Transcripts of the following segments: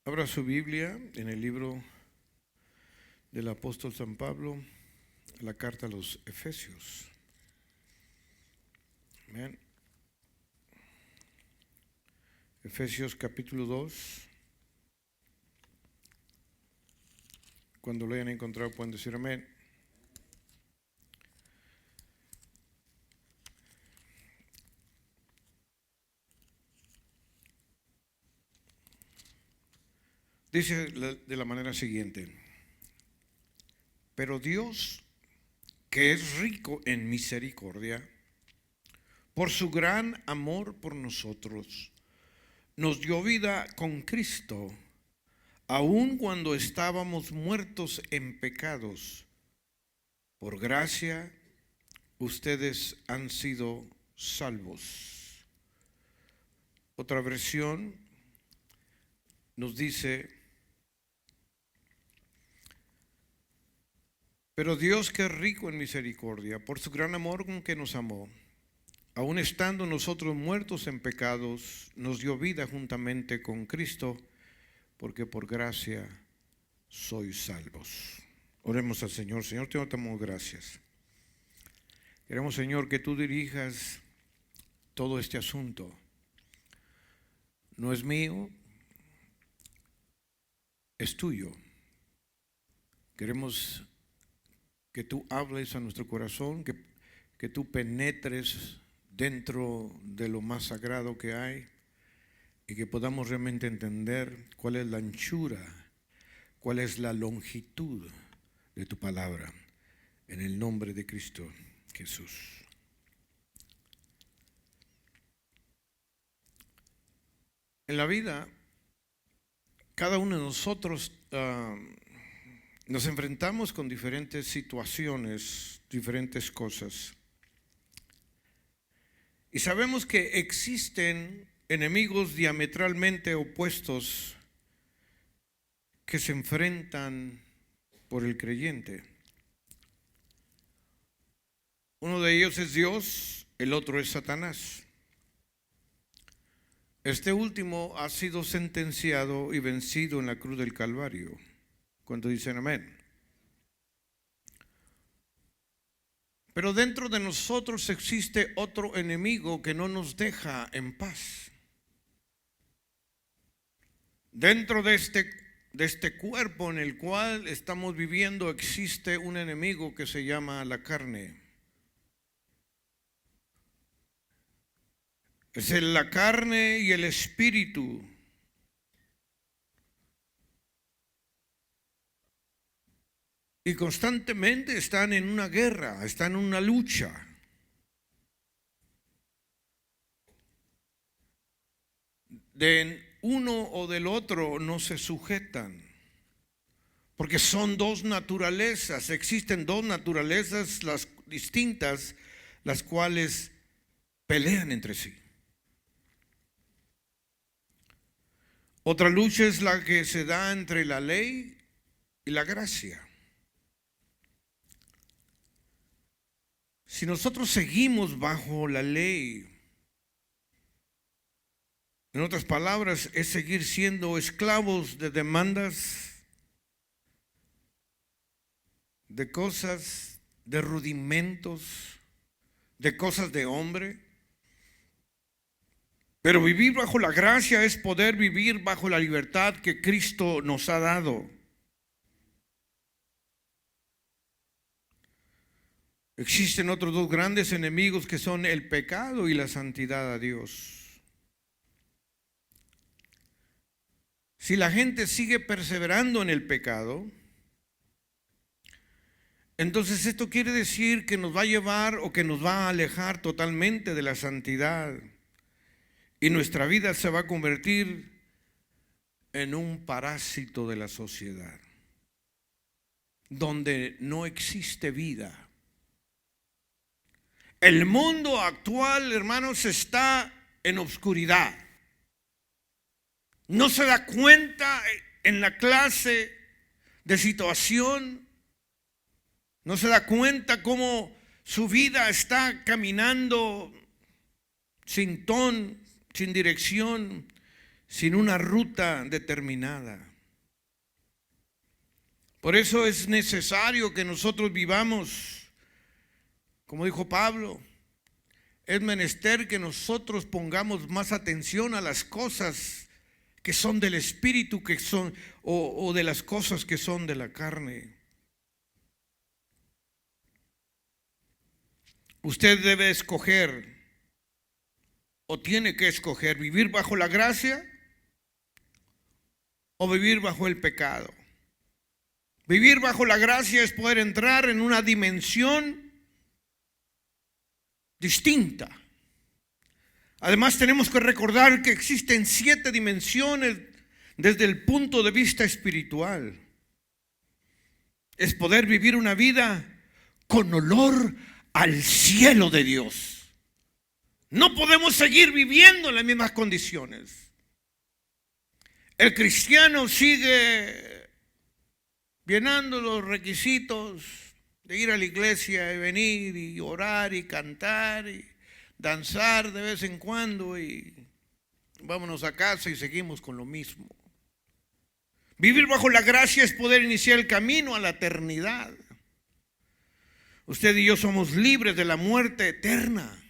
Abra su Biblia en el libro del apóstol San Pablo, la carta a los Efesios. Amén. Efesios capítulo 2. Cuando lo hayan encontrado pueden decir amén. Dice de la manera siguiente: pero Dios, que es rico en misericordia, por su gran amor por nosotros, nos dio vida con Cristo, aun cuando estábamos muertos en pecados. Por gracia, ustedes han sido salvos. Otra versión nos dice: pero Dios, que es rico en misericordia, por su gran amor con que nos amó, aun estando nosotros muertos en pecados, nos dio vida juntamente con Cristo, porque por gracia sois salvos. Oremos al Señor. Señor, te damos gracias. Queremos, Señor, que tú dirijas todo este asunto. No es mío, es tuyo. Queremos que tú hables a nuestro corazón, que tú penetres dentro de lo más sagrado que hay y que podamos realmente entender cuál es la anchura, cuál es la longitud de tu palabra, en el nombre de Cristo Jesús. En la vida, cada uno de nosotros nos enfrentamos con diferentes situaciones, diferentes cosas. Y sabemos que existen enemigos diametralmente opuestos que se enfrentan por el creyente. Uno de ellos es Dios, el otro es Satanás. Este último ha sido sentenciado y vencido en la cruz del Calvario. Cuando dicen amén. Pero dentro de nosotros existe otro enemigo que no nos deja en paz. Dentro de este cuerpo en el cual estamos viviendo existe un enemigo que se llama la carne. Es la carne y el espíritu. Y constantemente están en una guerra, están en una lucha. De uno o del otro no se sujetan, porque son dos naturalezas, existen dos naturalezas las distintas, las cuales pelean entre sí. Otra lucha es la que se da entre la ley y la gracia. Si nosotros seguimos bajo la ley, en otras palabras, es seguir siendo esclavos de demandas, de cosas, de rudimentos, de cosas de hombre. Pero vivir bajo la gracia es poder vivir bajo la libertad que Cristo nos ha dado. Existen otros dos grandes enemigos que son el pecado y la santidad a Dios. Si la gente sigue perseverando en el pecado, entonces esto quiere decir que nos va a llevar o que nos va a alejar totalmente de la santidad. Y nuestra vida se va a convertir en un parásito de la sociedad, donde no existe vida. El mundo actual, hermanos, está en oscuridad. No se da cuenta en la clase de situación, no se da cuenta cómo su vida está caminando sin ton, sin dirección, sin una ruta determinada. Por eso es necesario que nosotros vivamos, como dijo Pablo, es menester que nosotros pongamos más atención a las cosas que son del Espíritu, que son, o de las cosas que son de la carne. Usted debe escoger, o tiene que escoger, vivir bajo la gracia o vivir bajo el pecado. Vivir bajo la gracia es poder entrar en una dimensión distinta. Además, tenemos que recordar que existen 7 dimensiones desde el punto de vista espiritual. Es poder vivir una vida con olor al cielo de Dios. No podemos seguir viviendo en las mismas condiciones. El cristiano sigue llenando los requisitos de ir a la iglesia y venir y orar y cantar y danzar de vez en cuando y vámonos a casa y seguimos con lo mismo. Vivir bajo la gracia es poder iniciar el camino a la eternidad. Usted y yo somos libres de la muerte eterna.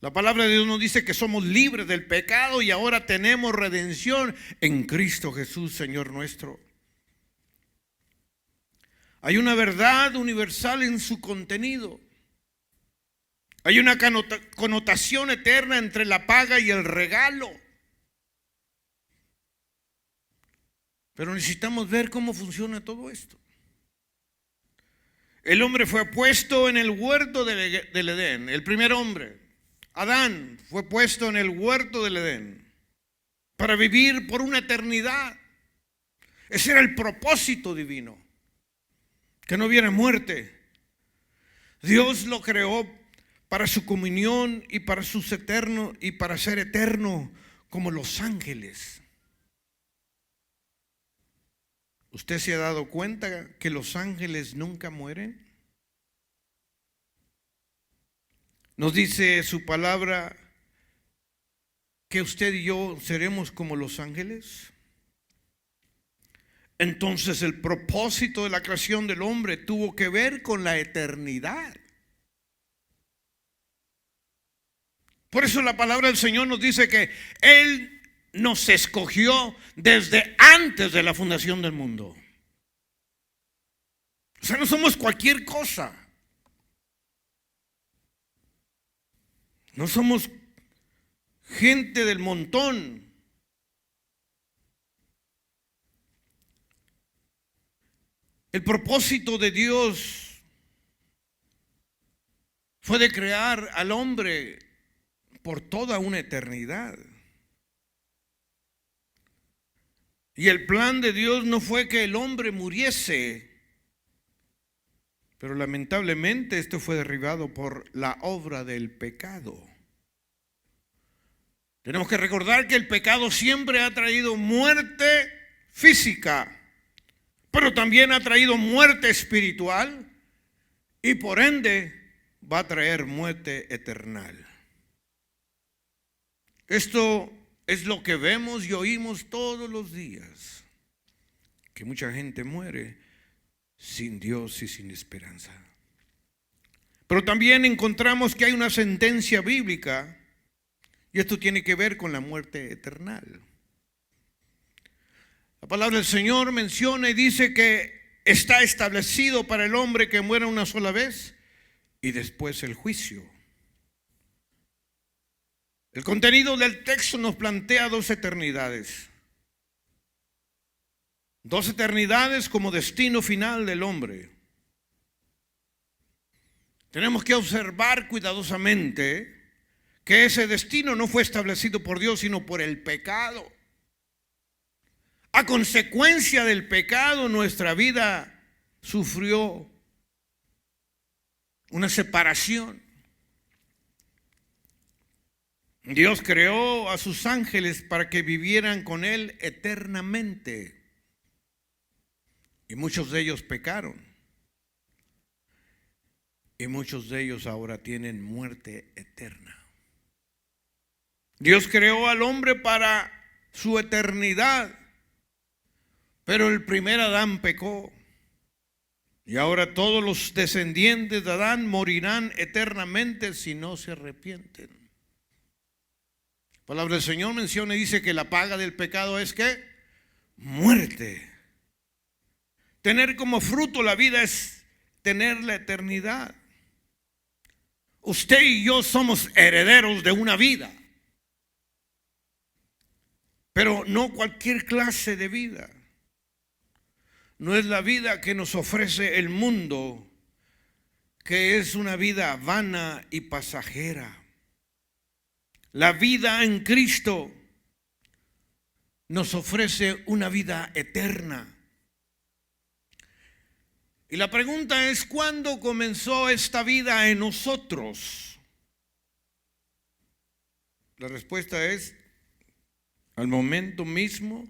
La palabra de Dios nos dice que somos libres del pecado y ahora tenemos redención en Cristo Jesús, Señor nuestro. Hay una verdad universal en su contenido. Hay una connotación eterna entre la paga y el regalo. Pero necesitamos ver cómo funciona todo esto. El hombre fue puesto en el huerto del Edén. El primer hombre, Adán, fue puesto en el huerto del Edén para vivir por una eternidad. Ese era el propósito divino. Que no hubiera muerte. Dios lo creó para su comunión y para sus eternos y para ser eterno como los ángeles. ¿Usted se ha dado cuenta que los ángeles nunca mueren? Nos dice su palabra que usted y yo seremos como los ángeles. Entonces el propósito de la creación del hombre tuvo que ver con la eternidad. Por eso la palabra del Señor nos dice que Él nos escogió desde antes de la fundación del mundo. O sea, no somos cualquier cosa. No somos gente del montón. El propósito de Dios fue de crear al hombre por toda una eternidad. Y el plan de Dios no fue que el hombre muriese, pero lamentablemente esto fue derribado por la obra del pecado. Tenemos que recordar que el pecado siempre ha traído muerte física, pero también ha traído muerte espiritual y por ende va a traer muerte eterna. Esto es lo que vemos y oímos todos los días, que mucha gente muere sin Dios y sin esperanza. Pero también encontramos que hay una sentencia bíblica y esto tiene que ver con la muerte eterna. La palabra del Señor menciona y dice que está establecido para el hombre que muera una sola vez y después el juicio. El contenido del texto nos plantea 2 eternidades. 2 eternidades como destino final del hombre. Tenemos que observar cuidadosamente que ese destino no fue establecido por Dios, sino por el pecado. A consecuencia del pecado, nuestra vida sufrió una separación. Dios creó a sus ángeles para que vivieran con Él eternamente. Y muchos de ellos pecaron. Y muchos de ellos ahora tienen muerte eterna. Dios creó al hombre para su eternidad, pero el primer Adán pecó. Y ahora todos los descendientes de Adán morirán eternamente si no se arrepienten. La palabra del Señor menciona y dice que la paga del pecado es ¿qué? Muerte. Tener como fruto la vida es tener la eternidad. Usted y yo somos herederos de una vida, pero no cualquier clase de vida. No es la vida que nos ofrece el mundo, que es una vida vana y pasajera. La vida en Cristo nos ofrece una vida eterna. Y la pregunta es, ¿cuándo comenzó esta vida en nosotros? La respuesta es, al momento mismo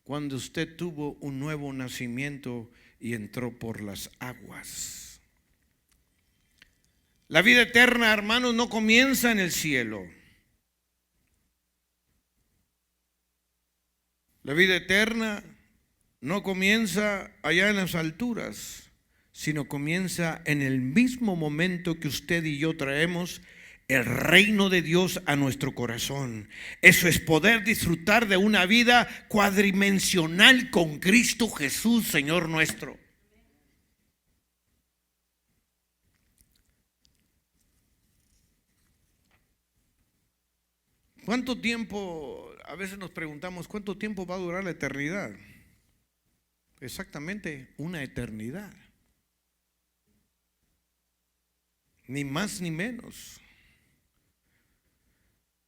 cuando usted tuvo un nuevo nacimiento y entró por las aguas. La vida eterna, hermanos, no comienza en el cielo. La vida eterna no comienza allá en las alturas, sino comienza en el mismo momento que usted y yo traemos el reino de Dios a nuestro corazón. Eso es poder disfrutar de una vida cuadridimensional con Cristo Jesús, Señor nuestro. ¿Cuánto tiempo? A veces nos preguntamos, ¿cuánto tiempo va a durar la eternidad? Exactamente, una eternidad. Ni más ni menos.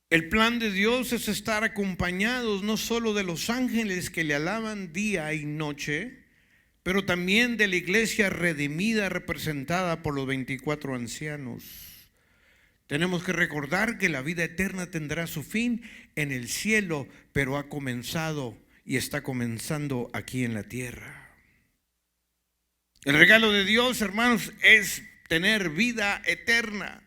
El plan de Dios es estar acompañados no solo de los ángeles que le alaban día y noche, pero también de la iglesia redimida representada por los 24 ancianos. Tenemos que recordar que la vida eterna tendrá su fin en el cielo, pero ha comenzado y está comenzando aquí en la tierra. El regalo de Dios, hermanos, es tener vida eterna.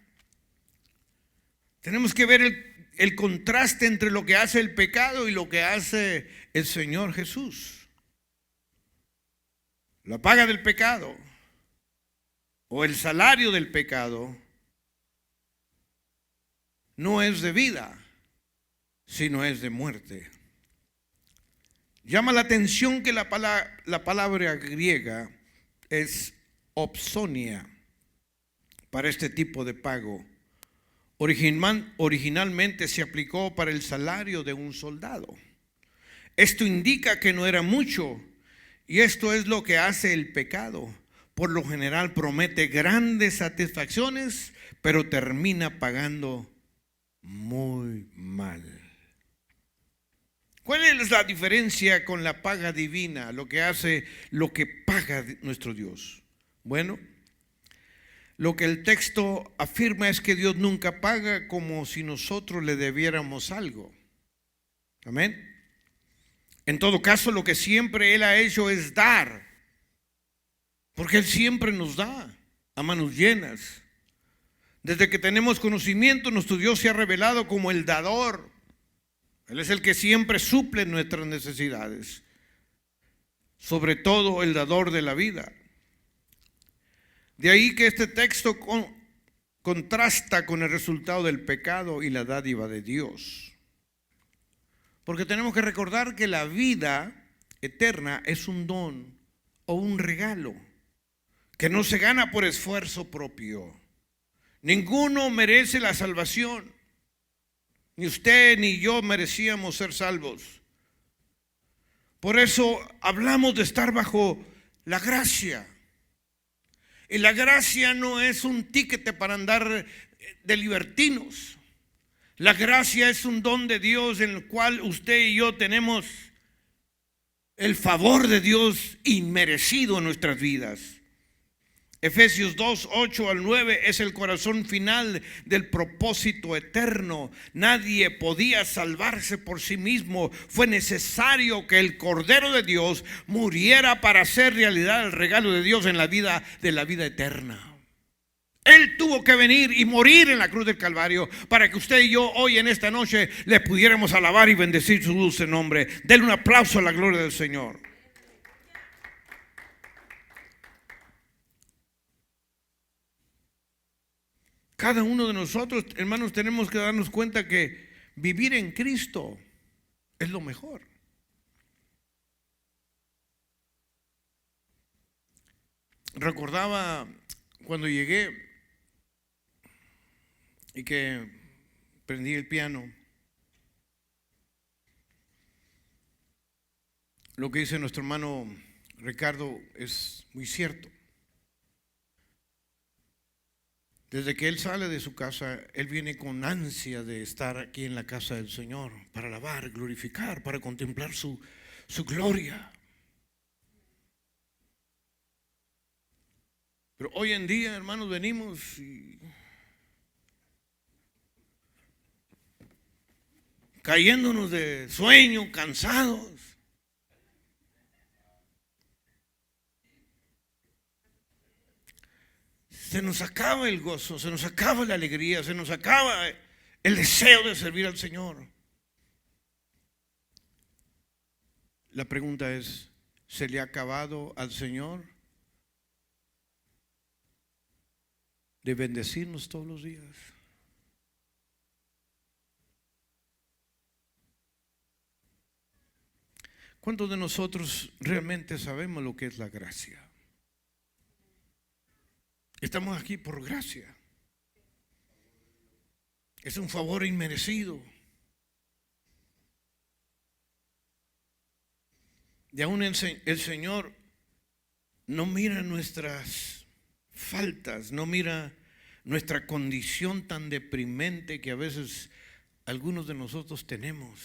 Tenemos que ver el contraste entre lo que hace el pecado y lo que hace el Señor Jesús. La paga del pecado o el salario del pecado no es de vida, sino es de muerte. Llama la atención que la palabra griega es opsonia para este tipo de pago. Originalmente se aplicó para el salario de un soldado. Esto indica que no era mucho, y esto es lo que hace el pecado. Por lo general promete grandes satisfacciones, pero termina pagando muy mal. ¿Cuál es la diferencia con la paga divina? Lo que paga nuestro Dios. Bueno, lo que el texto afirma es que Dios nunca paga como si nosotros le debiéramos algo. Amén. En todo caso, lo que siempre Él ha hecho es dar, porque Él siempre nos da a manos llenas. Desde que tenemos conocimiento, nuestro Dios se ha revelado como el dador. Él es el que siempre suple nuestras necesidades, sobre todo el dador de la vida. De ahí que este texto contrasta con el resultado del pecado y la dádiva de Dios. Porque tenemos que recordar que la vida eterna es un don o un regalo que no se gana por esfuerzo propio. Ninguno merece la salvación. Ni usted ni yo merecíamos ser salvos. Por eso hablamos de estar bajo la gracia. Y la gracia no es un tiquete para andar de libertinos. La gracia es un don de Dios en el cual usted y yo tenemos el favor de Dios inmerecido en nuestras vidas. Efesios 2, 8 al 9 es el corazón final del propósito eterno. Nadie podía salvarse por sí mismo. Fue necesario que el Cordero de Dios muriera para hacer realidad el regalo de Dios en la vida eterna. Él tuvo que venir y morir en la cruz del Calvario para que usted y yo hoy en esta noche le pudiéramos alabar y bendecir su dulce nombre. Denle un aplauso a la gloria del Señor. Cada uno de nosotros, hermanos, tenemos que darnos cuenta que vivir en Cristo es lo mejor. Recordaba cuando llegué y que prendí el piano, lo que dice nuestro hermano Ricardo es muy cierto. Desde que él sale de su casa, él viene con ansia de estar aquí en la casa del Señor para alabar, glorificar, para contemplar su gloria. Pero hoy en día, hermanos, venimos y cayéndonos de sueño, cansados. Se nos acaba el gozo, se nos acaba la alegría, se nos acaba el deseo de servir al Señor. La pregunta es, ¿se le ha acabado al Señor de bendecirnos todos los días? ¿Cuántos de nosotros realmente sabemos lo que es la gracia? Estamos aquí por gracia. Es un favor inmerecido. Y aún el Señor no mira nuestras faltas, no mira nuestra condición tan deprimente que a veces algunos de nosotros tenemos.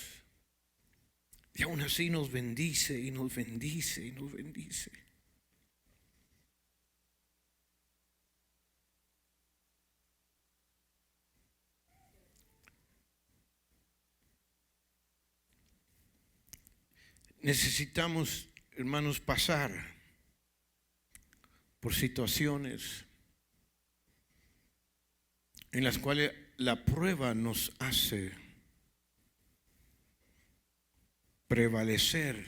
Y aún así nos bendice y nos bendice y nos bendice. Necesitamos, hermanos, pasar por situaciones en las cuales la prueba nos hace prevalecer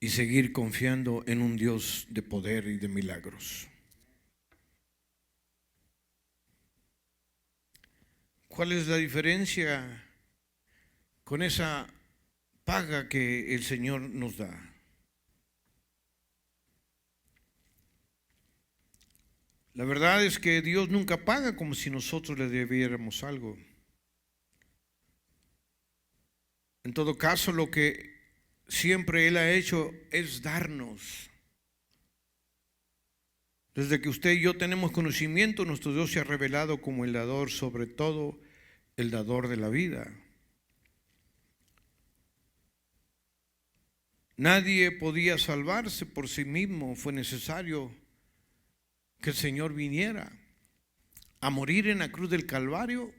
y seguir confiando en un Dios de poder y de milagros. ¿Cuál es la diferencia con esa paga que el Señor nos da? La verdad es que Dios nunca paga como si nosotros le debiéramos algo. En todo caso, lo que siempre Él ha hecho es darnos. Desde que usted y yo tenemos conocimiento, nuestro Dios se ha revelado como el dador, sobre todo el dador de la vida. Nadie podía salvarse por sí mismo, fue necesario que el Señor viniera a morir en la cruz del Calvario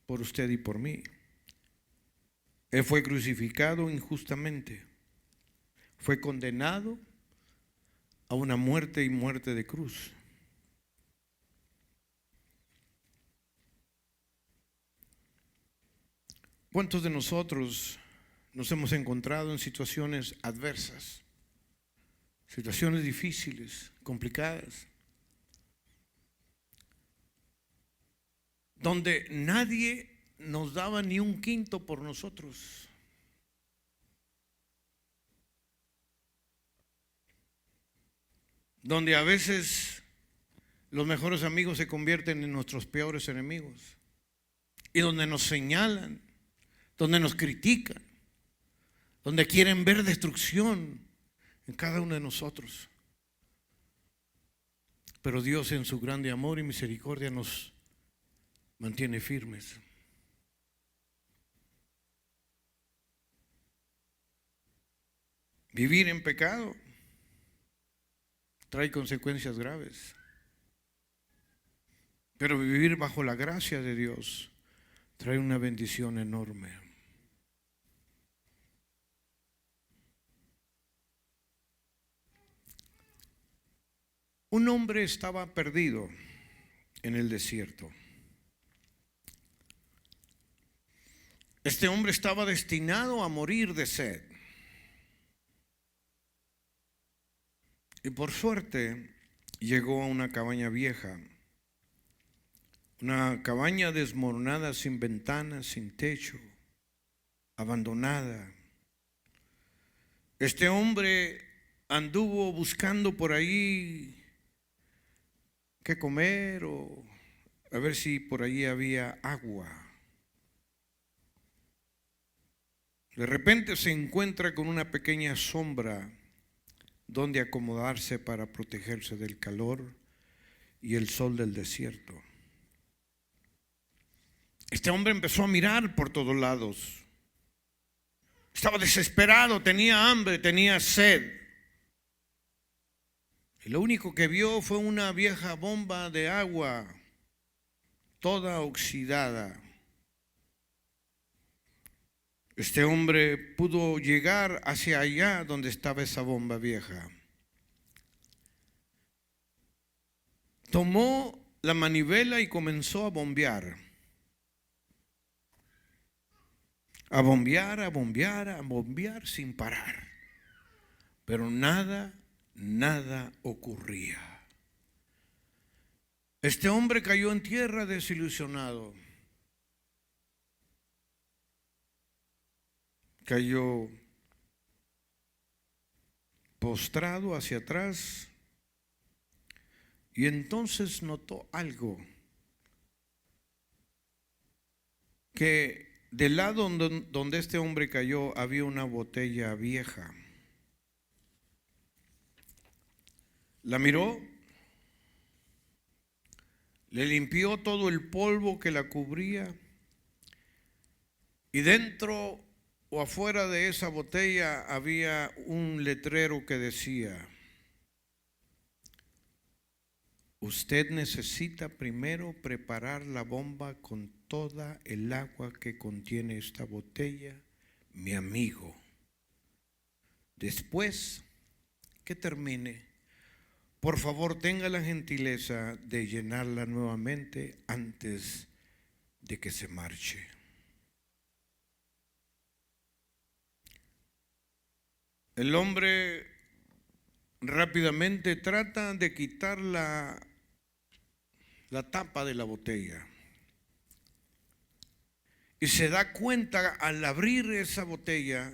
por usted y por mí. Él fue crucificado injustamente, fue condenado a una muerte y muerte de cruz. ¿Cuántos de nosotros nos hemos encontrado en situaciones adversas, situaciones difíciles, complicadas, donde nadie nos daba ni un quinto por nosotros? Donde a veces los mejores amigos se convierten en nuestros peores enemigos, y donde nos señalan, donde nos critican, donde quieren ver destrucción en cada uno de nosotros. Pero Dios, en su grande amor y misericordia, nos mantiene firmes. Vivir en pecado trae consecuencias graves, pero vivir bajo la gracia de Dios trae una bendición enorme. Un hombre estaba perdido en el desierto. Este hombre estaba destinado a morir de sed. Y por suerte llegó a una cabaña vieja, una cabaña desmoronada, sin ventanas, sin techo, abandonada. Este hombre anduvo buscando por ahí qué comer o a ver si por allí había agua. De repente se encuentra con una pequeña sombra donde acomodarse para protegerse del calor y el sol del desierto. Este hombre empezó a mirar por todos lados. Estaba desesperado, tenía hambre, tenía sed. Y lo único que vio fue una vieja bomba de agua, toda oxidada. Este hombre pudo llegar hacia allá donde estaba esa bomba vieja. Tomó la manivela y comenzó a bombear. A bombear, a bombear, a bombear sin parar. Pero nada ocurría. Este hombre cayó en tierra desilusionado. Cayó postrado hacia atrás y entonces notó algo, que del lado donde este hombre cayó había una botella vieja. La miró, le limpió todo el polvo que la cubría y dentro o afuera de esa botella había un letrero que decía: usted necesita primero preparar la bomba con toda el agua que contiene esta botella, mi amigo. Después que termine, por favor tenga la gentileza de llenarla nuevamente antes de que se marche. El hombre rápidamente trata de quitar la tapa de la botella y se da cuenta al abrir esa botella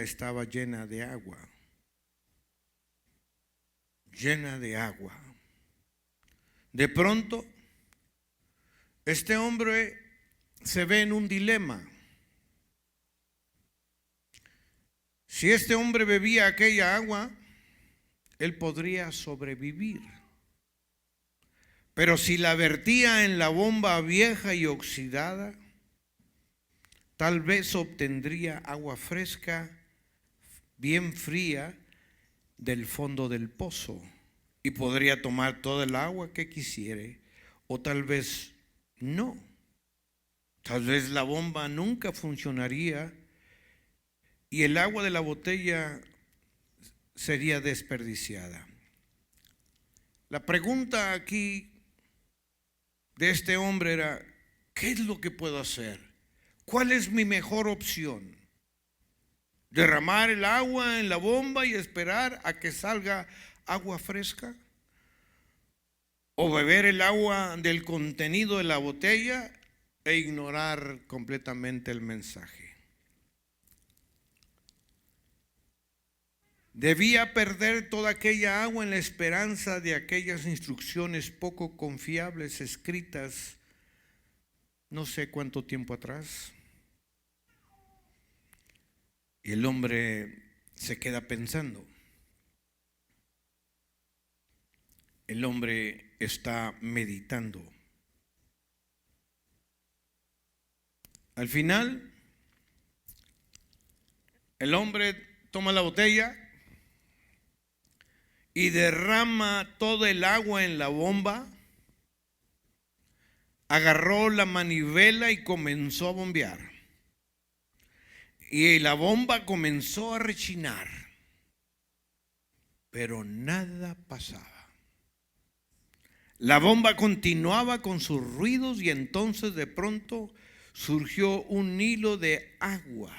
estaba llena de agua. Llena de agua. De pronto, este hombre se ve en un dilema. Si este hombre bebía aquella agua, él podría sobrevivir. Pero si la vertía en la bomba vieja y oxidada, tal vez obtendría agua fresca, bien fría, del fondo del pozo y podría tomar toda el agua que quisiere, o tal vez no. Tal vez la bomba nunca funcionaría y el agua de la botella sería desperdiciada. La pregunta aquí de este hombre era: ¿qué es lo que puedo hacer? ¿Cuál es mi mejor opción? ¿Derramar el agua en la bomba y esperar a que salga agua fresca? ¿O beber el agua del contenido de la botella e ignorar completamente el mensaje? ¿Debía perder toda aquella agua en la esperanza de aquellas instrucciones poco confiables escritas no sé cuánto tiempo atrás? Y el hombre se queda pensando. El hombre está meditando. Al final, el hombre toma la botella y derrama todo el agua en la bomba, agarró la manivela y comenzó a bombear. Y la bomba comenzó a rechinar. pero nada pasaba. La bomba continuaba con sus ruidos y entonces de pronto surgió un hilo de agua.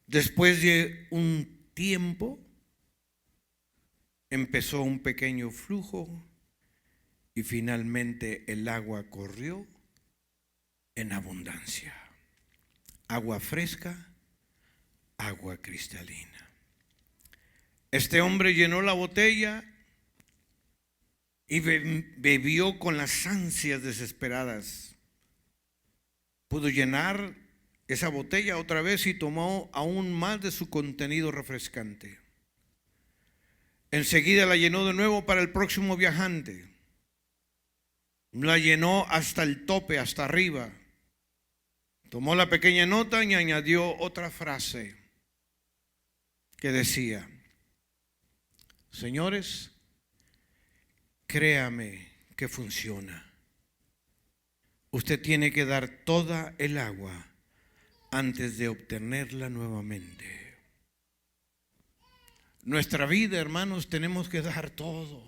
Después de un tiempo empezó un pequeño flujo y finalmente el agua corrió en abundancia. Agua fresca, agua cristalina. Este hombre llenó la botella y bebió con las ansias desesperadas. Pudo llenar esa botella otra vez y tomó aún más de su contenido refrescante. Enseguida la llenó de nuevo para el próximo viajante. La llenó hasta el tope, hasta arriba. Tomó la pequeña nota y añadió otra frase que decía: señores, créame que funciona. Usted tiene que dar toda el agua antes de obtenerla nuevamente. Nuestra vida, hermanos, tenemos que dar todo.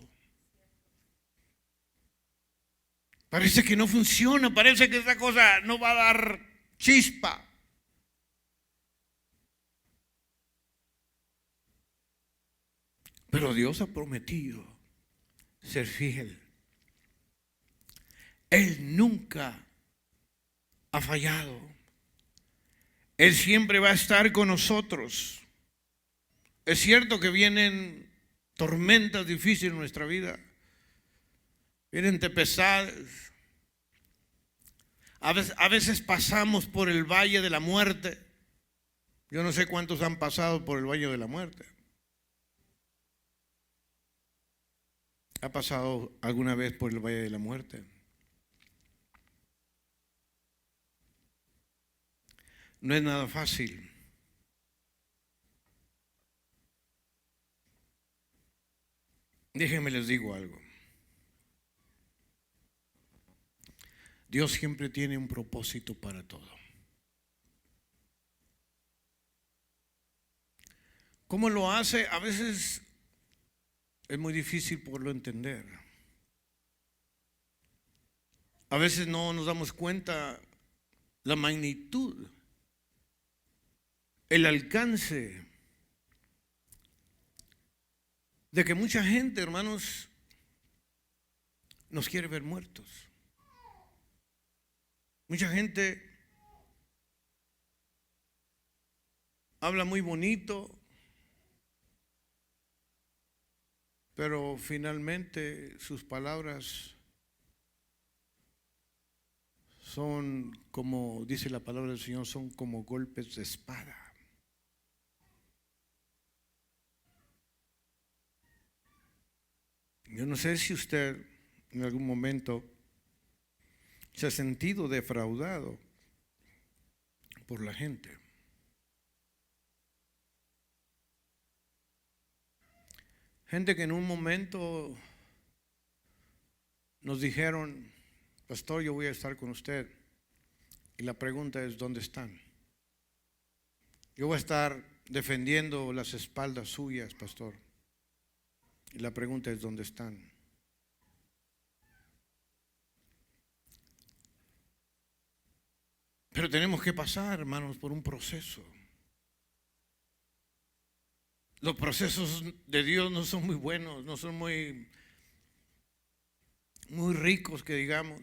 Parece que no funciona, parece que esta cosa no va a dar chispa. Pero Dios ha prometido ser fiel. Él nunca ha fallado. Él siempre va a estar con nosotros. Es cierto que vienen tormentas difíciles en nuestra vida. Vienen tempestades. A veces pasamos por el valle de la muerte. Yo no sé cuántos han pasado por el valle de la muerte. ¿Ha pasado alguna vez por el valle de la muerte? No es nada fácil. Déjenme les digo algo. Dios siempre tiene un propósito para todo. ¿Cómo lo hace? A veces es muy difícil poderlo entender. A veces no nos damos cuenta la magnitud, el alcance de que mucha gente, hermanos, nos quiere ver muertos. Mucha gente habla muy bonito, pero finalmente sus palabras son, como dice la palabra del Señor, son como golpes de espada. Yo no sé si usted en algún momento se ha sentido defraudado por la gente. Gente que en un momento nos dijeron: pastor, yo voy a estar con usted. Y la pregunta es: ¿dónde están? Yo voy a estar defendiendo las espaldas suyas, pastor. Y la pregunta es: ¿dónde están? Pero tenemos que pasar, hermanos, por un proceso. Los procesos de Dios no son muy buenos, no son muy ricos, que digamos.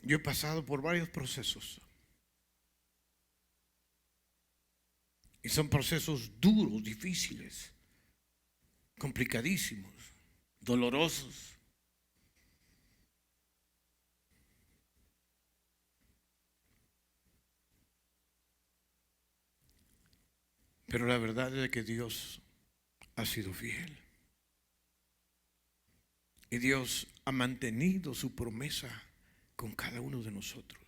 Yo he pasado por varios procesos. Y son procesos duros, difíciles, complicadísimos, dolorosos. Pero la verdad es que Dios ha sido fiel. Y Dios ha mantenido su promesa con cada uno de nosotros.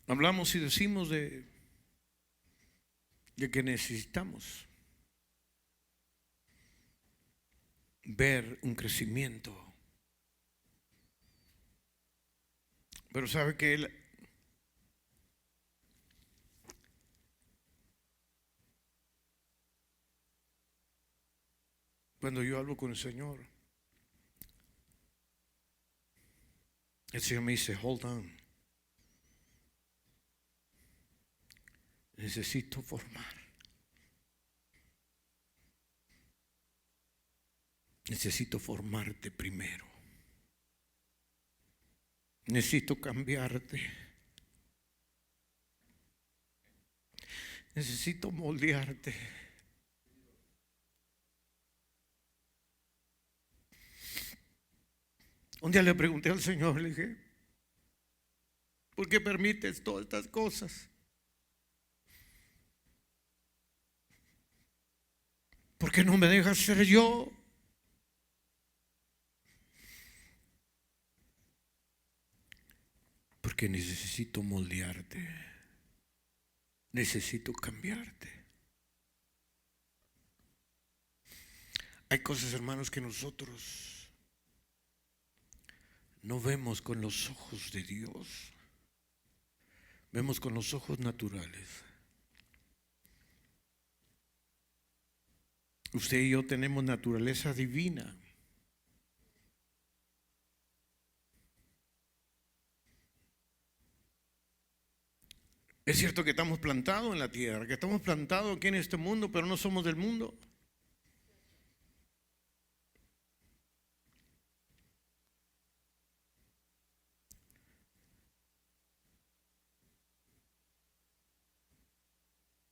Hablamos y decimos de que necesitamos ver un crecimiento. Pero sabe que Él, cuando yo hablo con el Señor me dice, hold on, necesito formar. Necesito formarte primero. Necesito cambiarte. Necesito moldearte. Un día le pregunté al Señor, le dije, ¿por qué permites todas estas cosas? ¿Por qué no me dejas ser yo? Porque necesito moldearte. Necesito cambiarte. Hay cosas, hermanos, que nosotros no vemos con los ojos de Dios. Vemos con los ojos naturales. Usted y yo tenemos naturaleza divina. Es cierto que estamos plantados en la tierra, que estamos plantados aquí en este mundo, pero no somos del mundo.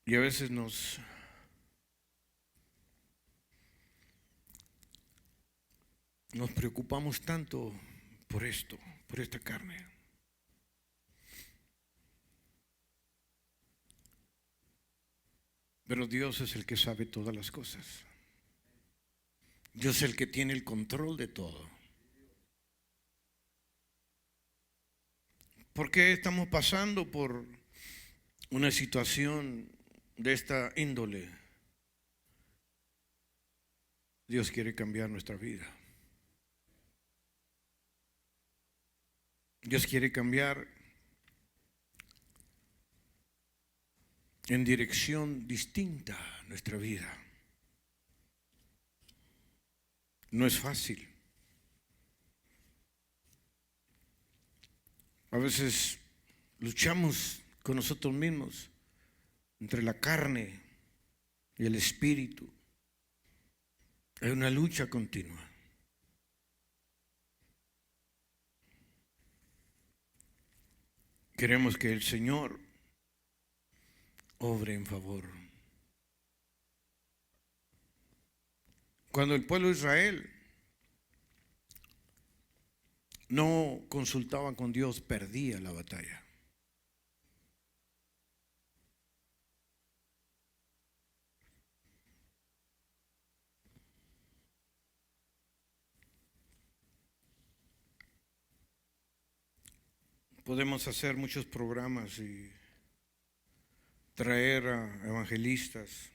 Y a veces nos preocupamos tanto por esto, por esta carne. Pero Dios es el que sabe todas las cosas. Dios es el que tiene el control de todo. ¿Por qué estamos pasando por una situación de esta índole? Dios quiere cambiar nuestra vida. Dios quiere cambiar en dirección distinta nuestra vida. No es fácil. A veces luchamos con nosotros mismos entre la carne y el espíritu. Hay una lucha continua. Queremos que el Señor obre en favor. Cuando el pueblo de Israel no consultaba con Dios, perdía la batalla. Podemos hacer muchos programas y traer a evangelistas,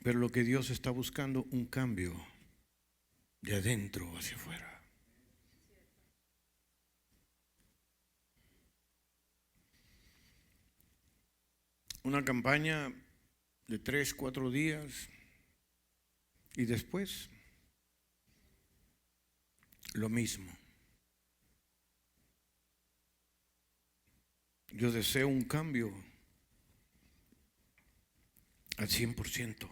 pero lo que Dios está buscando, un cambio de adentro hacia afuera. Una campaña de 3, 4 días y después lo mismo. Yo deseo un cambio al 100%.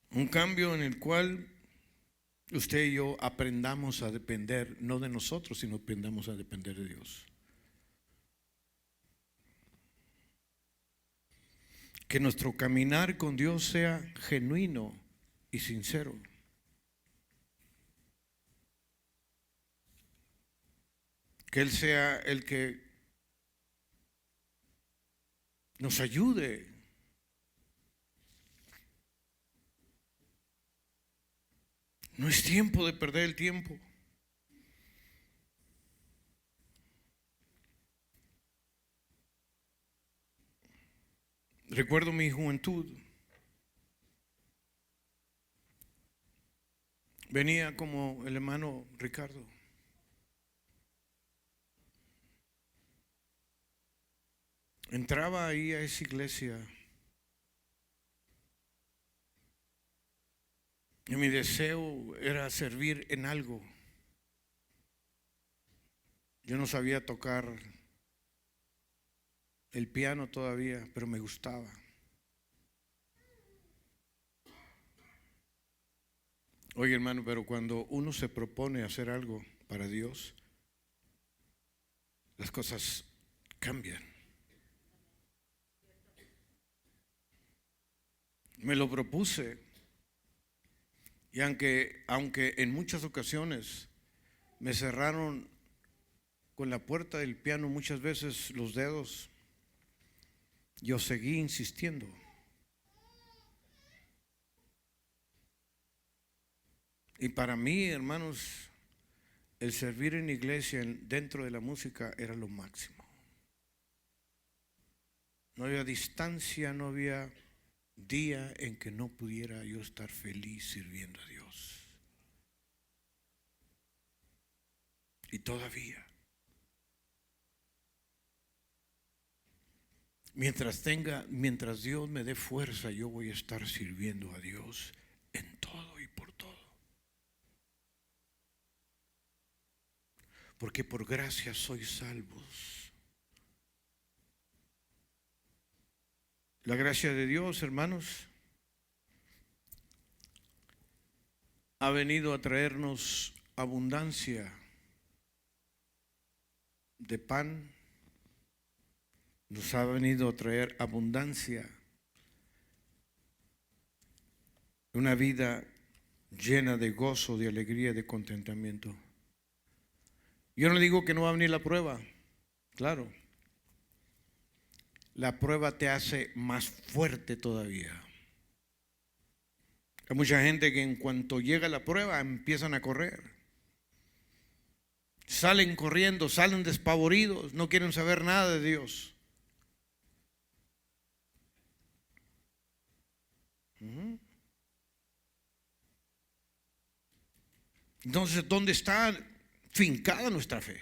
Un cambio en el cual usted y yo aprendamos a depender, no de nosotros, sino aprendamos a depender de Dios. Que nuestro caminar con Dios sea genuino y sincero. Que Él sea el que nos ayude. No es tiempo de perder el tiempo. Recuerdo mi juventud. Venía como el hermano Ricardo. Entraba ahí a esa iglesia y mi deseo era servir en algo. Yo no sabía tocar el piano todavía, pero me gustaba. Oye, hermano, pero cuando uno se propone hacer algo para Dios, las cosas cambian. Me lo propuse y aunque en muchas ocasiones me cerraron con la puerta del piano muchas veces los dedos, yo seguí insistiendo. Y para mí, hermanos, el servir en iglesia dentro de la música era lo máximo. No había distancia, no había día en que no pudiera yo estar feliz sirviendo a Dios. Y todavía, mientras Dios me dé fuerza, yo voy a estar sirviendo a Dios en todo y por todo. Porque por gracia sois salvos. La gracia de Dios, hermanos, ha venido a traernos abundancia de pan, nos ha venido a traer abundancia, una vida llena de gozo, de alegría, de contentamiento. Yo no digo que no va a venir la prueba, claro. La prueba te hace más fuerte todavía. Hay mucha gente que en cuanto llega la prueba empiezan a correr. Salen corriendo, salen despavoridos, no quieren saber nada de Dios. Entonces, ¿dónde está fincada nuestra fe?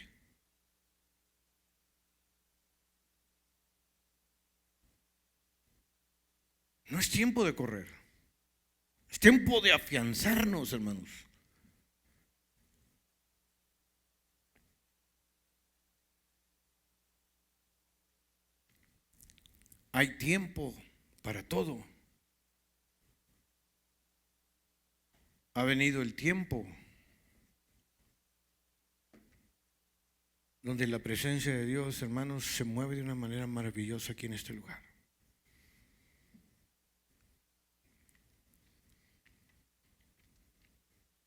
No es tiempo de correr, es tiempo de afianzarnos, hermanos. Hay tiempo para todo. Ha venido el tiempo donde la presencia de Dios, hermanos, se mueve de una manera maravillosa aquí en este lugar.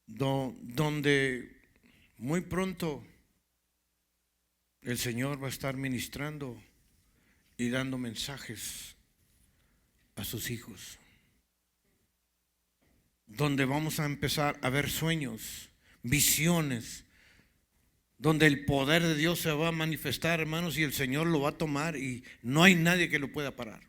Donde muy pronto el Señor va a estar ministrando y dando mensajes a sus hijos. Donde vamos a empezar a ver sueños, visiones, donde el poder de Dios se va a manifestar, hermanos, y el Señor lo va a tomar y no hay nadie que lo pueda parar.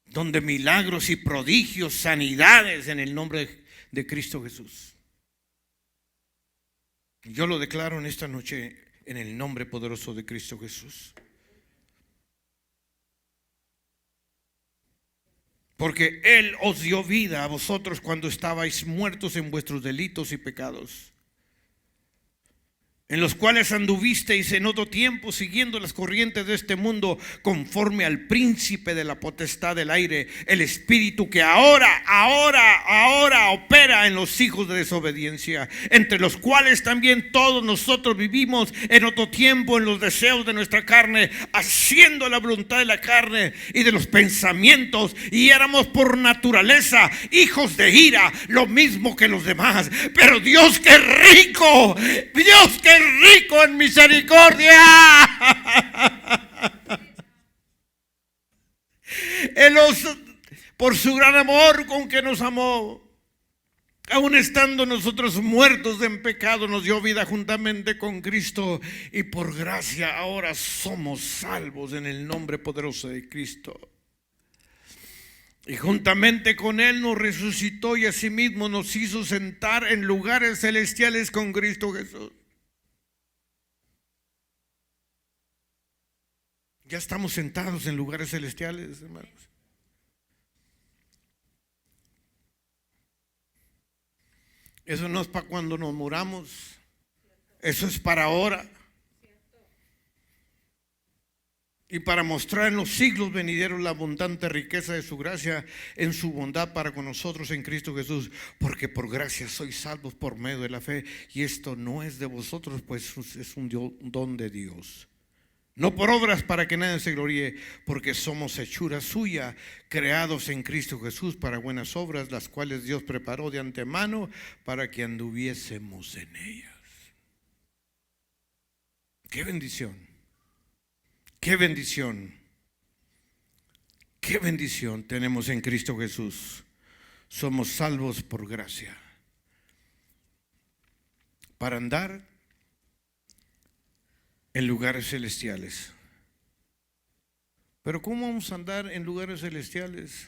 Donde milagros y prodigios, sanidades en el nombre de Cristo Jesús. Yo lo declaro en esta noche en el nombre poderoso de Cristo Jesús. Porque Él os dio vida a vosotros cuando estabais muertos en vuestros delitos y pecados, en los cuales anduvisteis en otro tiempo siguiendo las corrientes de este mundo, conforme al príncipe de la potestad del aire, el espíritu que ahora opera en los hijos de desobediencia, entre los cuales también todos nosotros vivimos en otro tiempo en los deseos de nuestra carne, haciendo la voluntad de la carne y de los pensamientos, y éramos por naturaleza hijos de ira, lo mismo que los demás. Pero Dios, que es rico, Dios, que es rico en misericordia, Él por su gran amor con que nos amó, aun estando nosotros muertos en pecado, nos dio vida juntamente con Cristo, y por gracia ahora somos salvos en el nombre poderoso de Cristo. Y juntamente con Él nos resucitó y asimismo nos hizo sentar en lugares celestiales con Cristo Jesús. Ya estamos sentados en lugares celestiales, hermanos. Eso no es para cuando nos muramos. Eso es para ahora. Y para mostrar en los siglos venideros la abundante riqueza de su gracia en su bondad para con nosotros en Cristo Jesús. Porque por gracia sois salvos por medio de la fe. Y esto no es de vosotros, pues es un don de Dios. No por obras para que nadie se gloríe, porque somos hechura suya, creados en Cristo Jesús para buenas obras, las cuales Dios preparó de antemano para que anduviésemos en ellas. ¡Qué bendición! ¡Qué bendición! ¡Qué bendición tenemos en Cristo Jesús! Somos salvos por gracia para andar en lugares celestiales. Pero ¿cómo vamos a andar en lugares celestiales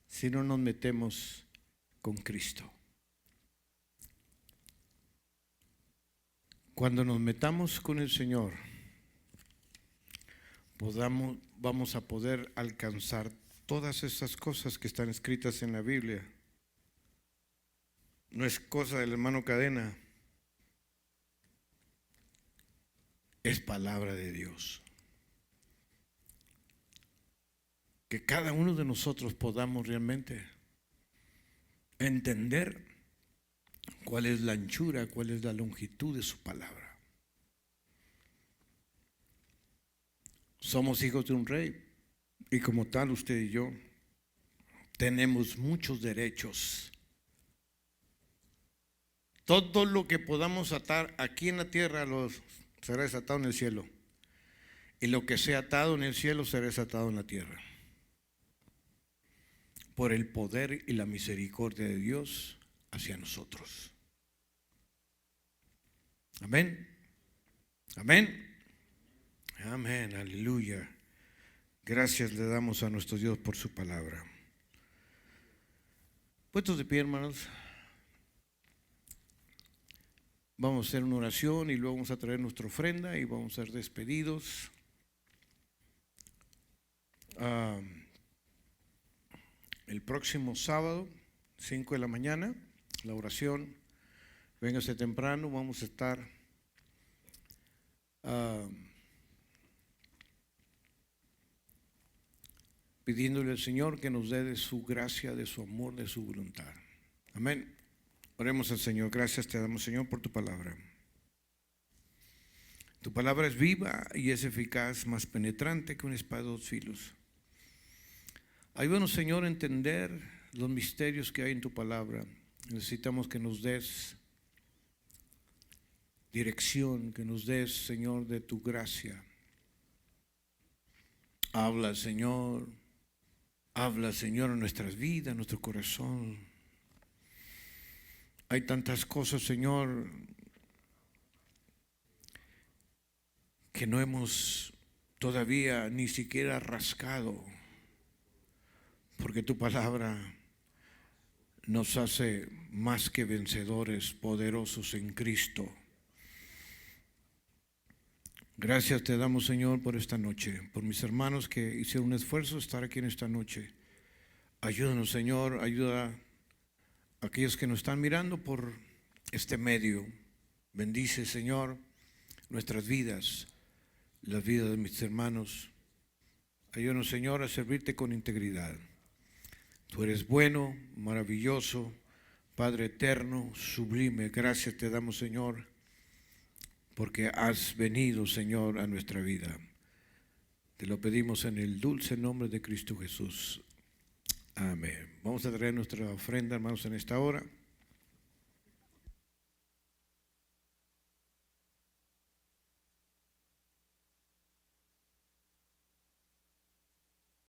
si no nos metemos con Cristo? Cuando nos metamos con el Señor, vamos a poder alcanzar todas esas cosas que están escritas en la Biblia. No es cosa del hermano Cadena, es palabra de Dios. Que cada uno de nosotros podamos realmente entender cuál es la anchura, cuál es la longitud de su palabra. Somos hijos de un rey y como tal usted y yo tenemos muchos derechos. Todo lo que podamos atar aquí en la tierra será desatado en el cielo, y lo que sea atado en el cielo será desatado en la tierra, por el poder y la misericordia de Dios hacia nosotros. Amén. Amén. Amén, aleluya. Gracias le damos a nuestro Dios por su palabra. Puestos de pie, hermanos, vamos a hacer una oración y luego vamos a traer nuestra ofrenda y vamos a ser despedidos. El próximo sábado, 5 de la mañana, la oración. Véngase temprano, vamos a estar pidiéndole al Señor que nos dé de su gracia, de su amor, de su voluntad. Amén. Oremos al Señor. Gracias te damos, Señor, por tu palabra. Tu palabra es viva y es eficaz, más penetrante que una espada de 2 filos. Ayúdanos, Señor, a entender los misterios que hay en tu palabra. Necesitamos que nos des dirección, que nos des, Señor, de tu gracia. Habla, Señor, en nuestras vidas, en nuestro corazón. Hay tantas cosas, Señor, que no hemos todavía ni siquiera rascado, porque tu palabra nos hace más que vencedores, poderosos en Cristo. Gracias te damos, Señor, por esta noche, por mis hermanos que hicieron un esfuerzo de estar aquí en esta noche. Ayúdanos, Señor, ayuda a aquellos que nos están mirando por este medio. Bendice, Señor, nuestras vidas, las vidas de mis hermanos. Ayúdanos, Señor, a servirte con integridad. Tú eres bueno, maravilloso, Padre eterno, sublime. Gracias te damos, Señor, porque has venido, Señor, a nuestra vida. Te lo pedimos en el dulce nombre de Cristo Jesús. Amén. Vamos a traer nuestra ofrenda, hermanos, en esta hora.